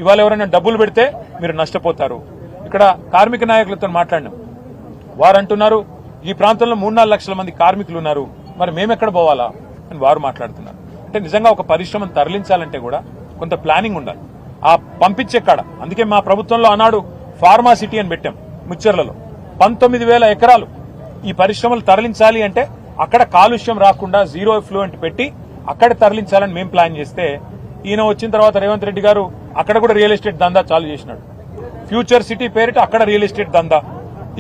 ఇవాళ ఎవరైనా డబ్బులు పెడితే మీరు నష్టపోతారు. ఇక్కడ కార్మిక నాయకులతో మాట్లాడినాం. వారు అంటున్నారు ఈ ప్రాంతంలో 3-4 లక్షల మంది కార్మికులు ఉన్నారు, మరి మేమెక్కడ పోవాలా అని వారు మాట్లాడుతున్నారు. అంటే నిజంగా ఒక పరిశ్రమను తరలించాలంటే కూడా కొంత ప్లానింగ్ ఉండాలి. ఆ పంపించే కాడ అందుకే మా ప్రభుత్వంలో ఆనాడు ఫార్మా సిటీ అని పెట్టాం. ముచ్చెర్లలో 19,000 ఎకరాలు ఈ పరిశ్రమలు తరలించాలి అంటే అక్కడ కాలుష్యం రాకుండా జీరో ఎఫ్లూయెంట్ పెట్టి అక్కడ తరలించాలని మేము ప్లాన్ చేస్తే ఈయన వచ్చిన తర్వాత రేవంత్ రెడ్డి గారు అక్కడ కూడా రియల్ ఎస్టేట్ దందా చాలు చేసినాడు. ఫ్యూచర్ సిటీ పేరిట అక్కడ రియల్ ఎస్టేట్ దందా,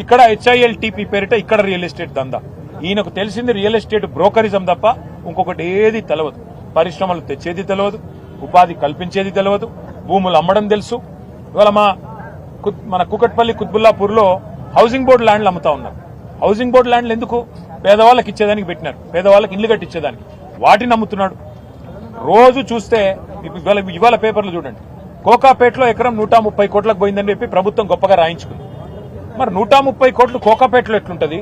ఇక్కడ HILTP పేరిట ఇక్కడ రియల్ ఎస్టేట్ దందా. ఈయనకు తెలిసింది రియల్ ఎస్టేట్ బ్రోకరిజం తప్ప ఇంకొకటి ఏది తెలియదు. పరిశ్రమలు తెచ్చేది తెలియదు, ఉపాధి కల్పించేది తెలియదు, భూములు అమ్మడం తెలుసు. ఇవాళ మన కూకట్పల్లి కుత్బుల్లాపూర్లో హౌసింగ్ బోర్డు ల్యాండ్లు అమ్ముతా ఉన్నారు. హౌసింగ్ బోర్డు ల్యాండ్లు ఎందుకు? పేదవాళ్ళకి ఇచ్చేదానికి పెట్టినారు, పేదవాళ్ళకి ఇల్లు కట్టించేదానికి. వాటిని అమ్ముతున్నాడు. రోజు చూస్తే ఇవాళ పేపర్లు చూడండి, కోకాపేటలో ఎకరం 130 కోట్లకు పోయిందని చెప్పి ప్రభుత్వం గొప్పగా రాయించుకుంది. మరి 130 కోట్లు కోకాపేటలో ఎట్లుంటది?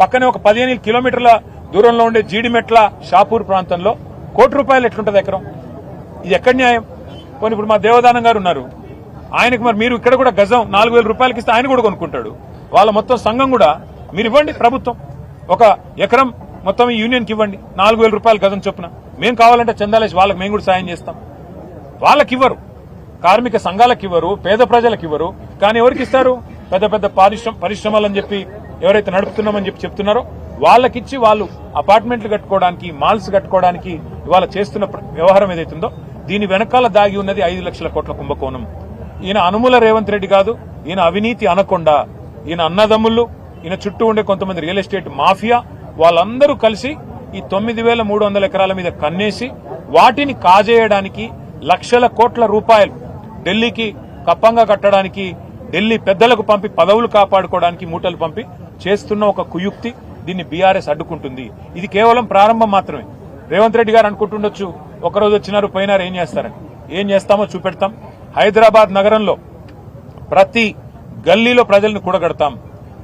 పక్కనే ఒక 15 కిలోమీటర్ల దూరంలో ఉండే జీడిమెట్ల షాపూర్ ప్రాంతంలో ₹1 ఎట్లుంటది ఎకరం? ఇది ఎక్కడ న్యాయం? పోనీ ఇప్పుడు మా దేవదానం గారు ఉన్నారు, ఆయనకు మరి మీరు ఇక్కడ కూడా గజం ₹4,000 ఇస్తే ఆయన కూడా కొనుక్కుంటాడు. వాళ్ళ మొత్తం సంఘం కూడా మీరు ఇవ్వండి, ప్రభుత్వం ఒక ఎకరం మొత్తం ఈ యూనియన్కి ఇవ్వండి, ₹4,000 గజం చొప్పున. మేము కావాలంటే చందాలేసి వాళ్ళకి మేము కూడా సాయం చేస్తాం. వాళ్ళకి ఇవ్వరు, కార్మిక సంఘాలకు ఇవ్వరు, పేద ప్రజలకు ఇవ్వరు. కానీ ఎవరికి ఇస్తారు? పెద్ద పెద్ద పరిశ్రమలు అని చెప్పి ఎవరైతే నడుపుతున్నామని చెప్పి చెప్తున్నారో వాళ్ళకిచ్చి వాళ్ళు అపార్ట్మెంట్లు కట్టుకోవడానికి, మాల్స్ కట్టుకోవడానికి ఇవాళ చేస్తున్న వ్యవహారం ఏదైతుందో దీని వెనకాల దాగి ఉన్నది 5 లక్షల కోట్ల కుంభకోణం. ఈయన అనుముల రేవంత్ రెడ్డి కాదు, ఈయన అవినీతి అనకొండ. ఈయన అన్నదమ్ముళ్ళు, ఈయన చుట్టూ ఉండే కొంతమంది రియల్ ఎస్టేట్ మాఫియా, వాళ్ళందరూ కలిసి ఈ 9,300 ఎకరాల మీద కన్నేసి వాటిని కాజేయడానికి లక్షల కోట్ల రూపాయలు ఢిల్లీకి కప్పంగా కట్టడానికి, ఢిల్లీ పెద్దలకు పంపి పదవులు కాపాడుకోవడానికి మూటలు పంపి చేస్తున్న ఒక కుయుక్తి. దీన్ని బీఆర్ఎస్ అడ్డుకుంటుంది. ఇది కేవలం ప్రారంభం మాత్రమే. రేవంత్ రెడ్డి గారు అనుకుంటుండొచ్చు ఒకరోజు వచ్చినారు పోయినారు ఏం చేస్తారని. ఏం చేస్తామో చూపెడతాం. హైదరాబాద్ నగరంలో ప్రతి గల్లీలో ప్రజలను కూడగడతాం,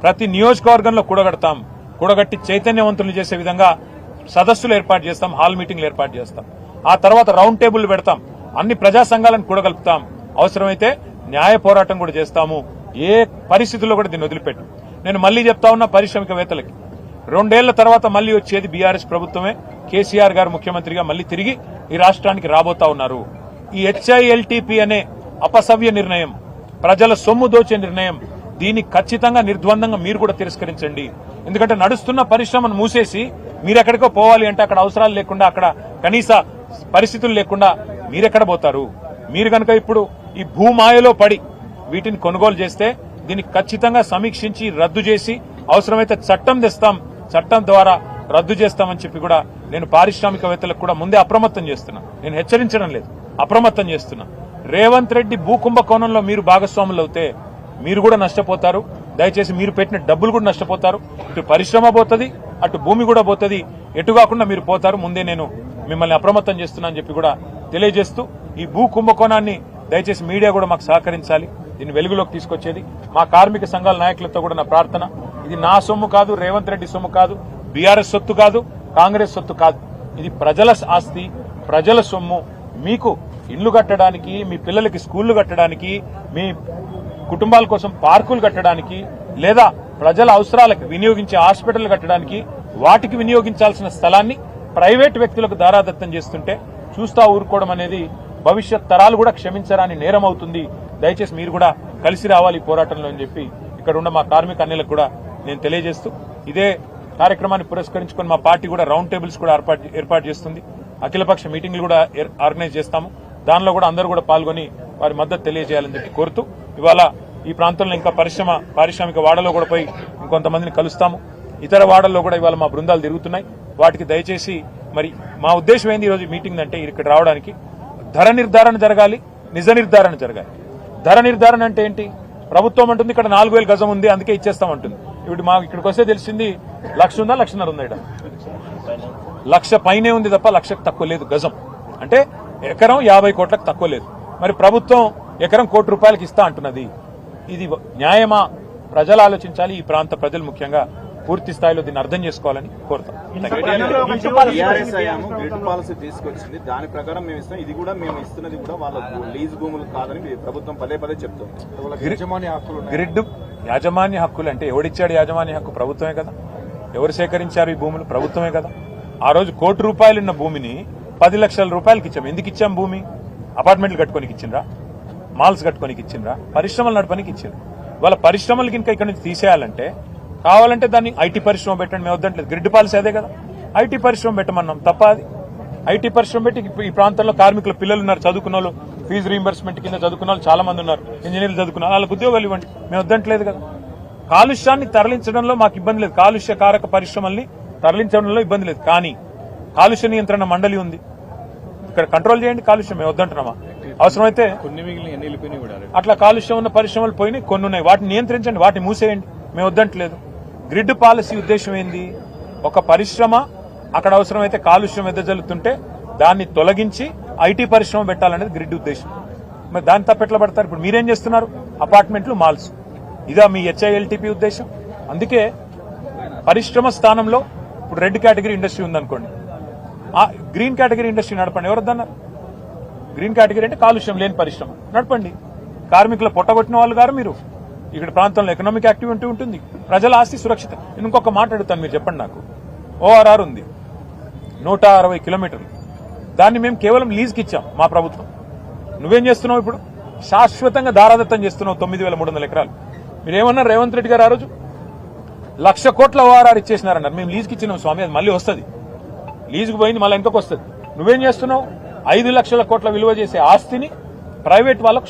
ప్రతి నియోజకవర్గంలో కూడగడతాం. కూడగట్టి చైతన్యవంతులు చేసే విధంగా సదస్సులు ఏర్పాటు చేస్తాం, హాల్ మీటింగ్లు ఏర్పాటు చేస్తాం. ఆ తర్వాత రౌండ్ టేబుల్ పెడతాం, అన్ని ప్రజా సంఘాలను కూడగలుపుతాం. అవసరమైతే న్యాయ పోరాటం కూడా చేస్తాము. ఏ పరిస్థితుల్లో కూడా దీన్ని వదిలిపెట్టు. నేను మళ్లీ చెప్తా ఉన్నా పారిశ్రామికవేత్తలకి, 2 ఏళ్ల తర్వాత మళ్లీ వచ్చేది బీఆర్ఎస్ ప్రభుత్వమే. కేసీఆర్ గారు ముఖ్యమంత్రిగా మళ్లీ తిరిగి ఈ రాష్ట్రానికి రాబోతా ఉన్నారు. ఈ HILTP అనే అపసవ్య నిర్ణయం, ప్రజల సొమ్ము దోచే నిర్ణయం, దీన్ని ఖచ్చితంగా నిర్ద్వందంగా మీరు కూడా తిరస్కరించండి. ఎందుకంటే నడుస్తున్న పరిశ్రమను మూసేసి మీరెక్కడికో పోవాలి అంటే అక్కడ అవసరాలు లేకుండా, అక్కడ కనీస పరిస్థితులు లేకుండా మీరెక్కడ పోతారు? మీరు కనుక ఇప్పుడు ఈ భూమాయలో పడి వీటిని కొనుగోలు చేస్తే దీన్ని ఖచ్చితంగా సమీక్షించి రద్దు చేసి అవసరమైతే చట్టం తెస్తాం, చట్టం ద్వారా రద్దు చేస్తామని చెప్పి కూడా నేను పారిశ్రామికవేత్తలకు కూడా ముందే అప్రమత్తం చేస్తున్నా. నేను హెచ్చరించడం లేదు, అప్రమత్తం చేస్తున్నా. రేవంత్ రెడ్డి భూకుంభకోణంలో మీరు భాగస్వాములు అవుతే మీరు కూడా నష్టపోతారు. దయచేసి మీరు పెట్టిన డబ్బులు కూడా నష్టపోతారు. ఇటు పరిశ్రమ పోతుంది, అటు భూమి కూడా పోతుంది. ఎటు కాకుండా మీరు పోతారు. ముందే నేను మిమ్మల్ని అప్రమత్తం చేస్తున్నా అని చెప్పి కూడా తెలియజేస్తూ, ఈ భూ కుంభకోణాన్ని దయచేసి మీడియా కూడా మాకు సహకరించాలి. దీన్ని వెలుగులోకి తీసుకొచ్చేది మా కార్మిక సంఘాల నాయకులతో కూడా నా ప్రార్థన. ఇది నా సొమ్ము కాదు, రేవంత్ రెడ్డి సొమ్ము కాదు, బీఆర్ఎస్ సొత్తు కాదు, కాంగ్రెస్ సొత్తు కాదు. ఇది ప్రజల ఆస్తి, ప్రజల సొమ్ము. మీకు ఇళ్లు కట్టడానికి, మీ పిల్లలకి స్కూళ్లు కట్టడానికి, మీ కుటుంబాల కోసం పార్కులు కట్టడానికి, లేదా ప్రజల అవసరాలకు వినియోగించే హాస్పిటల్ కట్టడానికి, వాటికి వినియోగించాల్సిన స్థలాన్ని ప్రైవేట్ వ్యక్తులకు దారాదత్తం చేస్తుంటే చూస్తా ఊరుకోవడం అనేది భవిష్యత్ తరాలు కూడా క్షమించరాని నేరం అవుతుంది. దయచేసి మీరు కూడా కలిసి రావాలి పోరాటంలో అని చెప్పి ఇక్కడ ఉన్న మా కార్మిక అన్యులకు కూడా నేను తెలియజేస్తూ, ఇదే కార్యక్రమాన్ని పురస్కరించుకుని మా పార్టీ కూడా రౌండ్ టేబుల్స్ కూడా ఏర్పాటు చేస్తుంది. అఖిలపక్ష మీటింగ్లు కూడా ఆర్గనైజ్ చేస్తాము. దానిలో కూడా అందరూ కూడా పాల్గొని వారి మద్దతు తెలియజేయాలని చెప్పి కోరుతూ, ఇవాళ ఈ ప్రాంతంలో ఇంకా పారిశ్రామిక వాడలో కూడా పోయి ఇంకొంతమందిని కలుస్తాము. ఇతర వాడల్లో కూడా ఇవాళ మా బృందాలు తిరుగుతున్నాయి. వాటికి దయచేసి మరి మా ఉద్దేశం ఏంది ఈరోజు మీటింగ్ అంటే, ఇక్కడ రావడానికి ధర నిర్ధారణ జరగాలి, నిజ నిర్ధారణ జరగాలి. ధర నిర్ధారణ అంటే ఏంటి? ప్రభుత్వం అంటుంది ఇక్కడ 4,000 గజం ఉంది అందుకే ఇచ్చేస్తామంటుంది. ఇప్పుడు మాకు ఇక్కడికి వస్తే తెలిసింది 1,00,000 ఉందా, 1,50,000 ఉందా? ఇక్కడ 1,00,000 పైనే ఉంది తప్ప 1,00,000కు తక్కువ లేదు గజం. అంటే ఎకరం 50 కోట్లకు తక్కువ లేదు. మరి ప్రభుత్వం ఎకరం ₹1,00,00,000 ఇస్తా అంటున్నది. ఇది న్యాయమా? ప్రజలు ఆలోచించాలి. ఈ ప్రాంత ప్రజలు ముఖ్యంగా పూర్తి స్థాయిలో దీన్ని అర్థం చేసుకోవాలని కోరుతాం. గ్రిడ్ పాలసీ తీసుకొచ్చింది, దాని ప్రకారం మేము ఇస్తాం, ఇది కూడా మేము ఇస్తున్నది కూడా వాళ్ళ లీజ్ భూములు కాదని ప్రభుత్వం పదే చెప్తుంది. గ్రిడ్ యాజమాన్య హక్కులు అంటే ఎవడిచ్చాడు యాజమాన్య హక్కు? ప్రభుత్వమే కదా. ఎవరు సేకరించారు ఈ భూములు? ప్రభుత్వమే కదా. ఆ రోజు ₹1 కోటి ఉన్న భూమిని 10 లక్షల రూపాయలకి ఇచ్చాం. ఎందుకు ఇచ్చాం? భూమి అపార్ట్మెంట్లు కట్టుకోనికి ఇచ్చిండ్రా, మాల్స్ కట్టుకోనికి ఇచ్చిండ్రా, పరిశ్రమలు నడపడానికి ఇచ్చిండ్రు. వాళ్ళ పరిశ్రమలకి ఇంకా ఇక్కడ నుంచి తీసేయాలంటే కావాలంటే దాన్ని ఐటీ పరిశ్రమ పెట్టండి, మేము వద్దంటలేదు. గ్రిడ్ పాలసీ అదే కదా, ఐటీ పరిశ్రమ పెట్టమన్నాం. తప్ప అది? ఐటీ పరిశ్రమ పెట్టి ఈ ప్రాంతంలో కార్మికుల పిల్లలు ఉన్నారు, చదువుకున్న వాళ్ళు, ఫీజు రీయింబర్స్మెంట్ కింద చదువుకున్న వాళ్ళు చాలా మంది ఉన్నారు, ఇంజనీర్లు చదువుకున్నారు, వాళ్ళకి ఉద్యోగాలు ఇవ్వండి, మేము వద్దంటలేదు కదా. కాలుష్యాన్ని తరలించడంలో మాకు ఇబ్బంది లేదు, కాలుష్య కారక పరిశ్రమల్ని తరలించడంలో ఇబ్బంది లేదు. కానీ కాలుష్య నియంత్రణ మండలి ఉంది, ఇక్కడ కంట్రోల్ చేయండి. కాలుష్యం మేము వద్దంటున్నామా? అవసరమైతే అట్లా కాలుష్యం ఉన్న పరిశ్రమలు పోయినాయి, కొన్ని ఉన్నాయి, వాటిని నియంత్రించండి, వాటిని మూసేయండి, మేము వద్దంటలేదు. గ్రిడ్ పాలసీ ఉద్దేశం ఏంది? ఒక పరిశ్రమ అక్కడ అవసరమైతే కాలుష్యం వెదజల్లుతుంటే దాన్ని తొలగించి ఐటీ పరిశ్రమ పెట్టాలనేది గ్రిడ్ ఉద్దేశం. మరి దాన్ని తప్పెట్లా పడతారు? ఇప్పుడు మీరేం చేస్తున్నారు? అపార్ట్మెంట్లు, మాల్స్, ఇదా మీ హెచ్ఐఎల్టీపీ ఉద్దేశం? అందుకే పరిశ్రమ స్థానంలో ఇప్పుడు రెడ్ కేటగిరీ ఇండస్ట్రీ ఉందనుకోండి, గ్రీన్ కేటగిరీ ఇండస్ట్రీ నడపండి. ఎవరొద్దన్నారు? గ్రీన్ కేటగిరీ అంటే కాలుష్యం లేని పరిశ్రమ నడపండి. కార్మికుల పొట్టగొట్టిన వాళ్ళు గారు మీరు. ఇక్కడ ప్రాంతంలో ఎకనామిక్ యాక్టివిటీ ఉంటుంది, ప్రజల ఆస్తి సురక్షితం. నేను ఇంకొక మాట అడుగుతాను, మీరు చెప్పండి నాకు. ORR ఉంది 160 కిలోమీటర్లు, దాన్ని మేము కేవలం లీజ్కి ఇచ్చాం మా ప్రభుత్వం. నువ్వేం చేస్తున్నావు? ఇప్పుడు శాశ్వతంగా దారాదత్తం చేస్తున్నావు 9,300 ఎకరాలు. మీరేమన్నారు రేవంత్ రెడ్డి గారు? ఆ రోజు 1,00,000 కోట్ల ORR ఇచ్చేసినారన్నారు. మేము లీజ్కి ఇచ్చినాం స్వామి, అది మళ్ళీ వస్తుంది, లీజుకు పోయింది మళ్ళీ ఇంకొక వస్తుంది. నువ్వేం చేస్తున్నావు? 5 లక్షల కోట్ల విలువ చేసే ఆస్తిని ప్రైవేట్ వాళ్ళకు